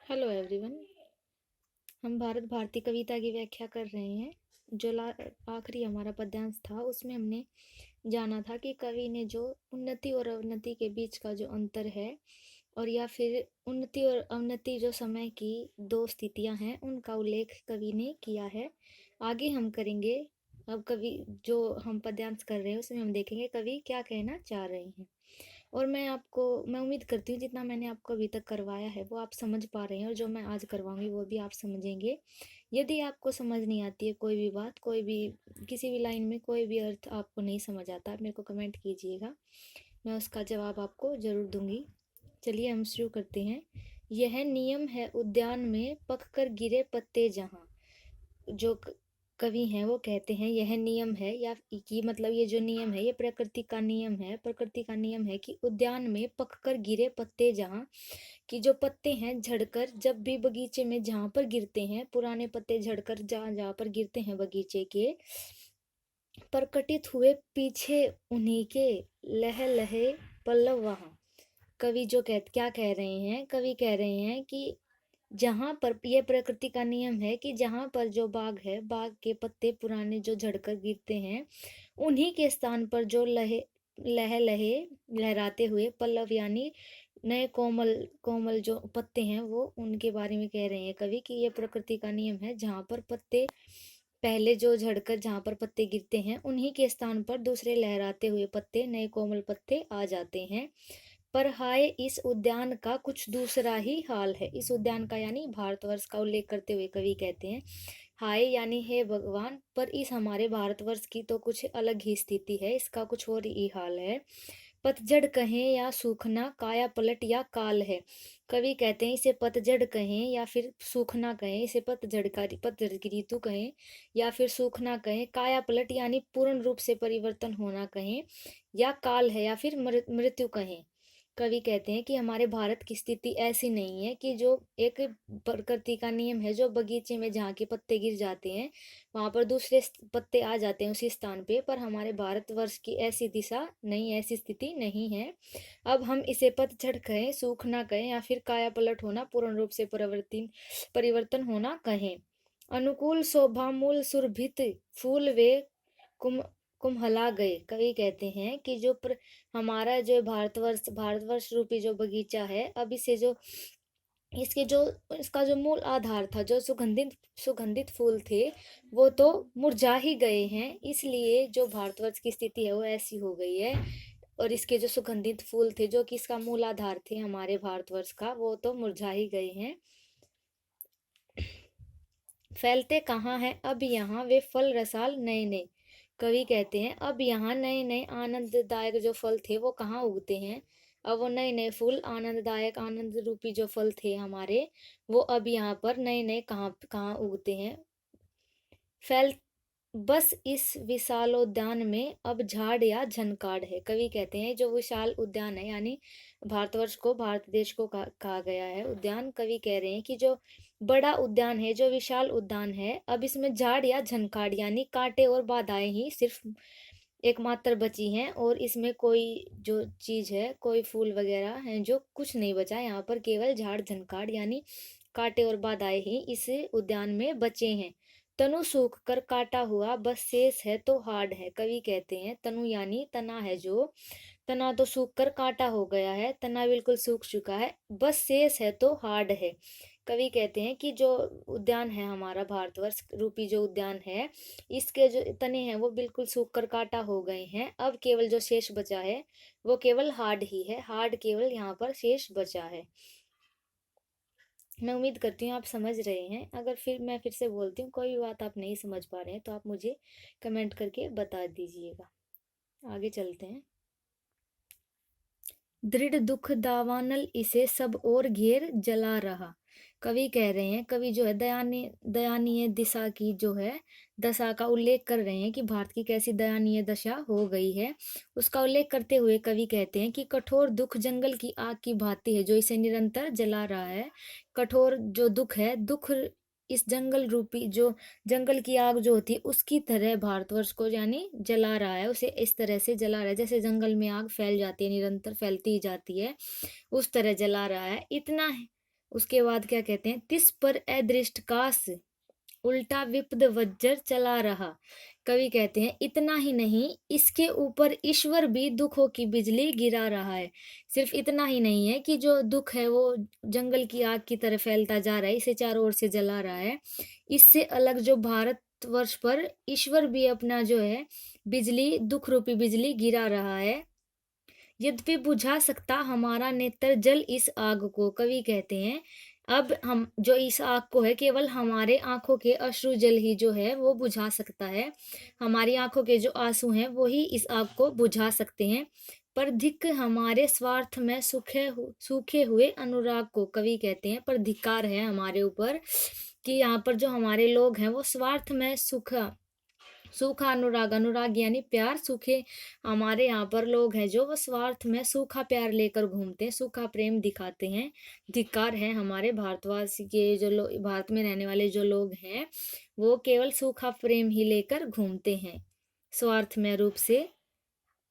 Hello everyone. हम भारत भारती कविता की व्याख्या कर रहे हैं। जो आखिरी हमारा पद्यांश था उसमें हमने जाना था कि कवि ने जो उन्नति और अवनति के बीच का जो अंतर है और या फिर उन्नति और अवनति जो समय की दो स्थितियां हैं उनका उल्लेख कवि ने किया है। आगे हम करेंगे। अब कवि जो हम पद्यांश कर रहे हैं उसमें हम देखेंगे कवि क्या कहना चाह रहे हैं। और मैं उम्मीद करती हूँ जितना मैंने आपको अभी तक करवाया है वो आप समझ पा रहे हैं, और जो मैं आज करवाऊंगी वो भी आप समझेंगे। यदि आपको समझ नहीं आती है कोई भी बात, कोई भी किसी भी लाइन में कोई भी अर्थ आपको नहीं समझ आता, आप मेरे को कमेंट कीजिएगा, मैं उसका जवाब आपको ज़रूर दूंगी। चलिए हम शुरू करते हैं। यह नियम है उद्यान में पक कर गिरे पत्ते जहाँ। जो कवि हैं वो कहते हैं यह नियम है, या कि मतलब ये जो नियम है ये प्रकृति का नियम है। प्रकृति का नियम है कि उद्यान में पककर गिरे पत्ते जहाँ, कि जो पत्ते हैं झड़कर जब भी बगीचे में जहाँ पर गिरते हैं, पुराने पत्ते झड़कर जहाँ जहाँ पर गिरते हैं बगीचे के, प्रकटित हुए पीछे उन्हीं के लह लहे पल्लव वहाँ। कवि जो क्या कह रहे हैं, कवि कह रहे हैं कि जहां पर यह प्रकृति का नियम है कि जहां पर जो बाग है, बाग के पत्ते पुराने जो झड़कर गिरते हैं, उन्हीं के स्थान पर जो लहे लहे लहराते हुए पल्लव यानी नए कोमल कोमल जो पत्ते हैं वो उनके बारे में कह रहे हैं कवि कि ये प्रकृति का नियम है। जहां पर पत्ते पहले जो झड़कर जहां पर पत्ते गिरते हैं उन्हीं के स्थान पर दूसरे लहराते हुए पत्ते, नए कोमल पत्ते आ जाते हैं। पर हाय इस उद्यान का कुछ दूसरा ही हाल है। इस उद्यान का यानी भारतवर्ष का उल्लेख करते हुए कवि कहते हैं हाय यानी हे भगवान, पर इस हमारे भारतवर्ष की तो कुछ अलग ही स्थिति है, इसका कुछ और ही हाल है। पतझड़ कहें या सूखना, काया पलट या काल है। कवि कहते हैं इसे पतझड़ कहें या फिर सूखना कहें, इसे पतझड़ की ऋतु कहें या फिर सूखना कहें, काया पलट यानी पूर्ण रूप से परिवर्तन होना कहें, या काल है या फिर मृत्यु कहें। कवि कहते हैं कि हमारे भारत की स्थिति ऐसी नहीं है कि जो एक प्रकृति का नियम है, जो बगीचे में जहाँ के पत्ते गिर जाते हैं वहां पर दूसरे पत्ते आ जाते हैं उसी स्थान पे, पर हमारे भारतवर्ष की ऐसी दिशा नहीं, ऐसी स्थिति नहीं है। अब हम इसे पतझड़ कहें, सूखना कहें या फिर काया पलट होना, पूर्ण रूप से परिवर्तन होना कहें। अनुकूल शोभा मूल सुरभित फूल वे कुम कुम्हला गए। कवि कहते हैं कि हमारा जो भारतवर्ष रूपी जो बगीचा है, अब इसे जो इसके जो इसका जो मूल आधार था, जो सुगंधित सुगंधित फूल थे, वो तो मुरझा ही गए हैं। इसलिए जो भारतवर्ष की स्थिति है वो ऐसी हो गई है, और इसके जो सुगंधित फूल थे जो कि इसका मूल आधार थे हमारे भारतवर्ष का, वो तो मुरझा ही गए हैं। फैलते कहाँ हैं अब यहाँ वे फल रसाल नए नए। कवि कहते हैं अब यहाँ नए नए आनंददायक जो फल थे वो कहाँ उगते हैं। अब वो नए नए फूल, आनंददायक आनंद रूपी जो फल थे हमारे, वो अब यहाँ पर नए नए कहाँ कहाँ उगते हैं। फैल बस इस विशालोद्यान में अब झाड़ या झनकाड़ है। कवि कहते हैं जो विशाल उद्यान है, यानी भारतवर्ष को, भारत देश को कहा गया है उद्यान। कवि कह रहे हैं कि जो बड़ा उद्यान है, जो विशाल उद्यान है, अब इसमें झाड़ या झनकाड़ यानी कांटे और बाधाएं ही सिर्फ एकमात्र बची हैं, और इसमें कोई जो चीज है, कोई फूल वगैरह है जो कुछ नहीं बचा। यहाँ पर केवल झाड़ झनकाड़ यानी कांटे और बाधाएं ही इस उद्यान में बचे हैं। तनु सूख कर काटा हुआ बस शेष है तो हार्ड है। कवि कहते हैं तनु यानी तना है, जो तना तो सूख कर काटा हो गया है, तना बिल्कुल सूख चुका है, बस शेष है तो हार्ड है। कवि कहते हैं कि जो उद्यान है हमारा भारतवर्ष रूपी जो उद्यान है, इसके जो तने हैं वो बिल्कुल सूख कर काटा हो गए हैं। अब केवल जो शेष बचा है वो केवल हार्ड ही है, हार्ड केवल यहाँ पर शेष बचा है। मैं उम्मीद करती हूँ आप समझ रहे हैं। अगर मैं फिर से बोलती हूँ, कोई भी बात आप नहीं समझ पा रहे हैं तो आप मुझे कमेंट करके बता दीजिएगा। आगे चलते हैं। दृढ़ दुख दावानल इसे सब और घेर जला रहा। कवि कह रहे हैं, कवि जो है दयानीय दयानीय दिशा की जो है दशा का उल्लेख कर रहे हैं कि भारत की कैसी दयानीय दशा हो गई है। उसका उल्लेख करते हुए कवि कहते हैं कि कठोर दुख जंगल की आग की भांति है जो इसे निरंतर जला रहा है। कठोर जो दुख है, दुख इस जंगल रूपी जो जंगल की आग जो होती है उसकी तरह भारतवर्ष को यानी जला रहा है, उसे इस तरह से जला रहा है जैसे जंगल में आग फैल जाती है, निरंतर फैलती ही जाती है, उस तरह जला रहा है। इतना उसके बाद क्या कहते हैं, तिस पर अदृष्ट काश उल्टा विपद वज्र चला रहा। कवि कहते हैं इतना ही नहीं, इसके ऊपर ईश्वर भी दुखों की बिजली गिरा रहा है। सिर्फ इतना ही नहीं है कि जो दुख है वो जंगल की आग की तरह फैलता जा रहा है, इसे चारों ओर से जला रहा है। इससे अलग जो भारतवर्ष पर ईश्वर भी अपना जो है बिजली, दुख रूपी बिजली गिरा रहा है। यद्यपि बुझा सकता हमारा नेत्र जल इस आग को। कवि कहते हैं अब हम जो इस आग को है, केवल हमारे आंखों के अश्रु जल ही जो है वो बुझा सकता है। हमारी आंखों के जो आंसू हैं वो ही इस आग को बुझा सकते हैं। पर धिक् हमारे स्वार्थ में सूखे हुए अनुराग को। कवि कहते हैं पर धिक्कार है हमारे ऊपर कि यहाँ पर जो हमारे लोग हैं वो स्वार्थ में सूखा अनुराग, अनुराग यानी प्यार, सूखे हमारे यहाँ पर लोग हैं जो वो स्वार्थ में सूखा प्यार लेकर घूमते हैं, सूखा प्रेम दिखाते हैं। धिक्कार है हमारे भारतवासी के जो लोग, भारत में रहने वाले जो लोग हैं वो केवल सूखा प्रेम ही लेकर घूमते हैं स्वार्थ में रूप से।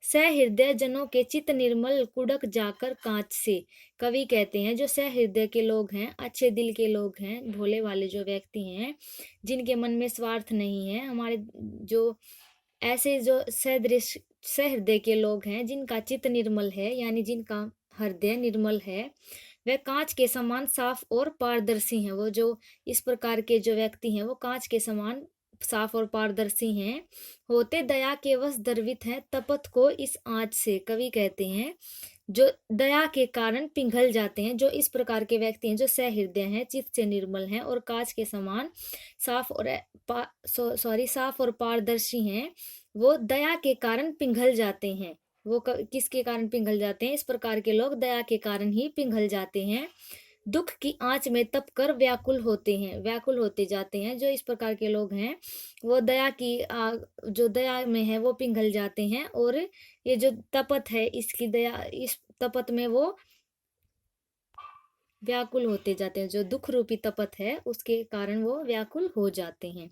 सहृदय जनों के चित्त निर्मल कुड़क जाकर कांच से। कवि कहते हैं जो सहृदय के लोग हैं, अच्छे दिल के लोग हैं, भोले वाले जो व्यक्ति हैं, जिनके मन में स्वार्थ नहीं है, हमारे जो ऐसे जो सहृदय के लोग हैं, जिनका चित्त निर्मल है यानी जिनका हृदय निर्मल है, वह कांच के समान साफ और पारदर्शी हैं। वो जो इस प्रकार के जो व्यक्ति हैं वो कांच के समान साफ और पारदर्शी हैं। होते दया के वश द्रवित हैं तपत को इस आँच से। कवि कहते हैं जो दया के कारण पिघल जाते हैं, जो इस प्रकार के व्यक्ति हैं जो सहृदय हैं, चित्त से निर्मल हैं और कांच के समान साफ और पारदर्शी हैं, वो दया के कारण पिघल जाते हैं। वो किसके कारण पिघल जाते हैं? इस प्रकार के लोग दया के कारण ही पिघल जाते हैं। दुख की आंच में तप कर व्याकुल होते हैं, व्याकुल होते जाते हैं। जो इस प्रकार के लोग हैं वो दया की आग, जो दया में है वो पिघल जाते हैं, और ये जो तपत है इसकी दया, इस तपत में वो व्याकुल होते जाते हैं। जो दुख रूपी तपत है उसके कारण वो व्याकुल हो जाते हैं।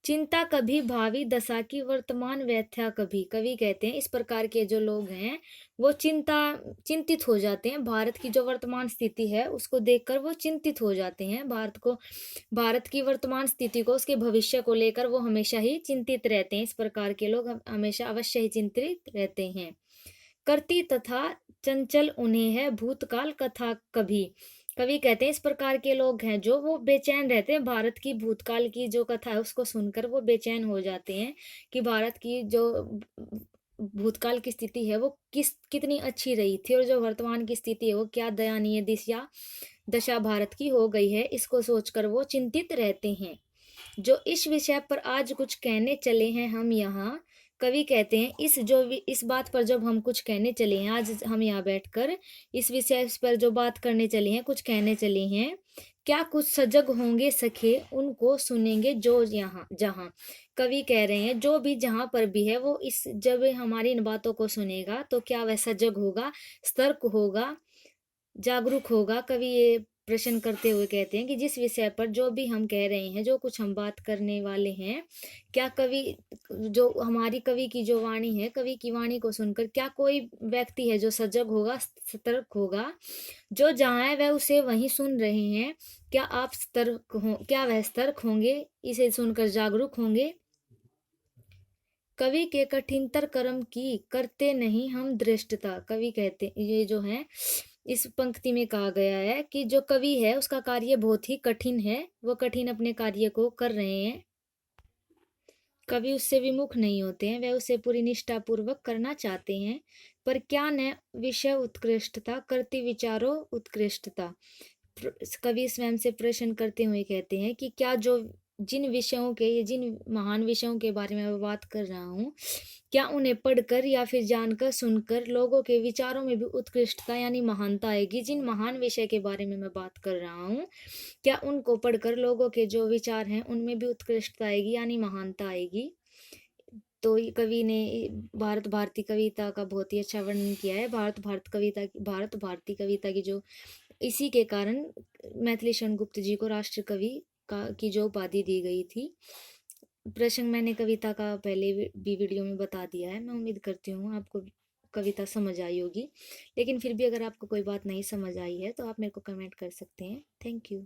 चिंता कभी भावी दशा की, वर्तमान व्यथ्या कभी। कवि कहते हैं इस प्रकार के जो लोग हैं वो चिंतित हो जाते हैं। भारत की जो वर्तमान स्थिति है उसको देखकर वो चिंतित हो जाते हैं। भारत की वर्तमान स्थिति को, उसके भविष्य को लेकर वो हमेशा ही चिंतित रहते हैं। इस प्रकार के लोग हमेशा अवश्य ही चिंतित रहते हैं। करती तथा चंचल उन्हें है भूतकाल कथा कभी। कवि कहते हैं इस प्रकार के लोग हैं जो वो बेचैन रहते हैं। भारत की भूतकाल की जो कथा है उसको सुनकर वो बेचैन हो जाते हैं कि भारत की जो भूतकाल की स्थिति है वो कितनी अच्छी रही थी, और जो वर्तमान की स्थिति है वो क्या दयनीय दशा भारत की हो गई है, इसको सोचकर वो चिंतित रहते हैं। जो इस विषय पर आज कुछ कहने चले हैं हम यहाँ। कवि कहते हैं इस बात पर जब हम कुछ कहने चले हैं, आज हम यहाँ बैठकर इस विषय पर जो बात करने चले हैं, कुछ कहने चले हैं, क्या कुछ सजग होंगे सखे उनको सुनेंगे जो यहाँ जहाँ। कवि कह रहे हैं जो भी जहाँ पर भी है वो जब हमारी इन बातों को सुनेगा तो क्या वह सजग होगा, सतर्क होगा, जागरूक होगा। कवि ये प्रश्न करते हुए कहते हैं कि जिस विषय पर जो भी हम कह रहे हैं, जो कुछ हम बात करने वाले हैं, क्या जो हमारी कवि की जो वाणी है, कवि की वाणी को सुनकर क्या कोई व्यक्ति है जो सजग होगा, सतर्क होगा? जो जहाँ है वह उसे वहीं सुन रहे हैं, क्या आप क्या वह सतर्क होंगे, इसे सुनकर जागरूक होंगे? कवि के कठिनतर कर्म की करते नहीं हम दृष्टता। कवि कहते ये जो है इस पंक्ति में कहा गया है कि जो कवि है उसका कार्य बहुत ही कठिन है, वो कठिन अपने कार्य को कर रहे हैं। कवि उससे विमुख नहीं होते हैं, वह उसे पूरी निष्ठा पूर्वक करना चाहते हैं। पर क्या न विषय उत्कृष्टता करती विचारों उत्कृष्टता। कवि स्वयं से प्रश्न करते हुए कहते हैं कि क्या जिन महान विषयों के बारे में मैं बात कर रहा हूँ, क्या उन्हें पढ़कर या फिर जानकर सुनकर लोगों के विचारों में भी उत्कृष्टता यानी महानता आएगी? जिन महान विषय के बारे में मैं बात कर रहा हूँ, क्या उनको पढ़कर लोगों के जो विचार हैं उनमें भी उत्कृष्टता आएगी यानी महानता आएगी? तो कवि ने भारत भारती कविता का बहुत ही अच्छा वर्णन किया है। भारत भारती कविता की जो इसी के कारण मैथिली शरण गुप्त जी को राष्ट्र कवि की जो उपाधि दी गई थी। प्रसंग मैंने कविता का पहले भी वीडियो में बता दिया है। मैं उम्मीद करती हूँ आपको कविता समझ आई होगी। लेकिन फिर भी अगर आपको कोई बात नहीं समझ आई है तो आप मेरे को कमेंट कर सकते हैं। Thank you.